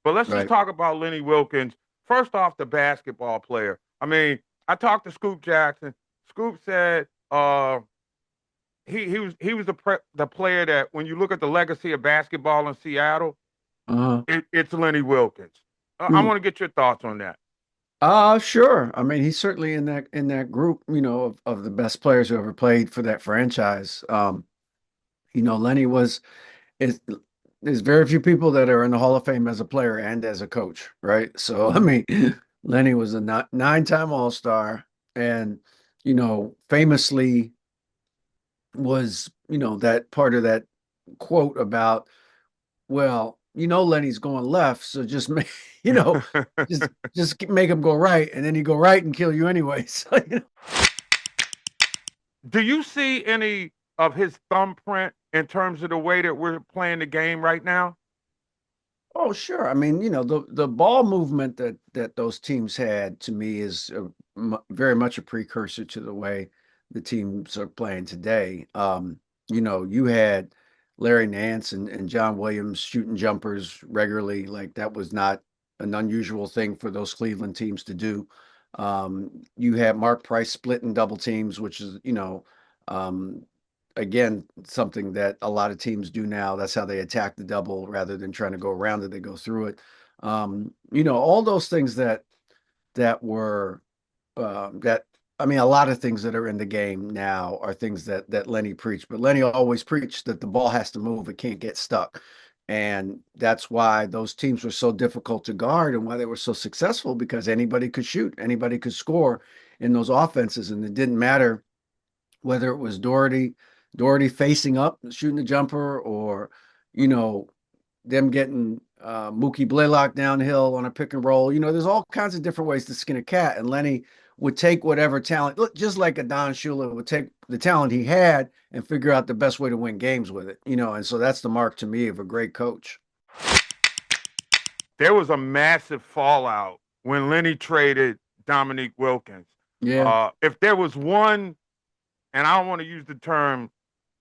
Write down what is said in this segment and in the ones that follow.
But let's just Right. talk about Lenny Wilkens. First off, the basketball player. I mean, I talked to Scoop Jackson. Scoop said he was the player that when you look at the legacy of basketball in Seattle, Uh-huh. it's Lenny Wilkens. I Mm. want to get your thoughts on that. Sure. I mean, he's certainly in that group, of the best players who ever played for that franchise. Lenny was is there's very few people that are in the Hall of Fame as a player and as a coach, right? So, I Mhm. mean, Lenny was a nine-time All-Star and, famously was, that part of that quote about, well, Lenny's going left, so just make, you know, just make him go right, and then he go right and kill you anyway. So. Do you see any of his thumbprint in terms of the way that we're playing the game right now? Oh, sure. I mean, the ball movement that those teams had to me is very much a precursor to the way the teams are playing today. You had Larry Nance and John Williams shooting jumpers regularly. Like that was not an unusual thing for those Cleveland teams to do. You had Mark Price splitting double teams, which is, um, again, something that a lot of teams do now. That's how they attack the double rather than trying to go around it, they go through it. All those things that were that I mean, a lot of things that are in the game now are things that Lenny preached, but Lenny always preached that the ball has to move, it can't get stuck. And that's why those teams were so difficult to guard and why they were so successful because anybody could shoot, anybody could score in those offenses. And it didn't matter whether it was Doherty facing up, shooting the jumper, or you know them getting Mookie Blaylock downhill on a pick and roll. There's all kinds of different ways to skin a cat, and Lenny would take whatever talent, look, just like a Don Shula would take the talent he had and figure out the best way to win games with it. And so that's the mark to me of a great coach. There was a massive fallout when Lenny traded Dominique Wilkins. Yeah. If there was one, and I don't want to use the term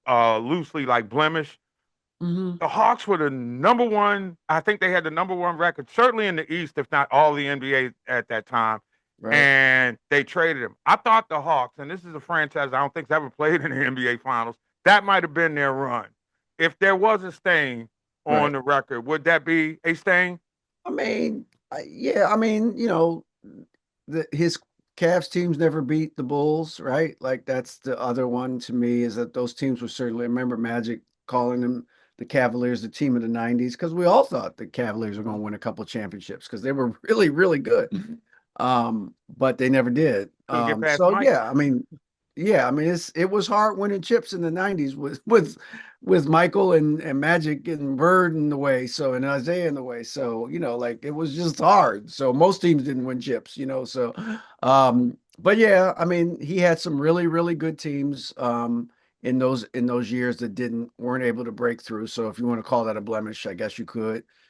loosely like blemish, Hmm. the Hawks were the number one. I think they had the number one record, certainly in the East, if not all the NBA at that time. Right. And they traded him. I thought the Hawks, and this is a franchise I don't think's ever played in the NBA Finals, that might have been their run. If there was a stain on Right. the record, would that be a stain? I mean, yeah. I mean, his Cavs teams never beat the Bulls, right? Like that's the other one to me is that those teams were certainly. I remember Magic calling them the Cavaliers the team of the '90s because we all thought the Cavaliers were going to win a couple of championships because they were really, really good. But they never did. Couldn't get past So Mike. yeah, I mean it was hard winning chips in the '90s with Michael and Magic and Bird in the way, so and Isaiah in the way. So, like it was just hard. So most teams didn't win chips. So but yeah, I mean, he had some really, really good teams in those years that didn't weren't able to break through. So if you want to call that a blemish, I guess you could.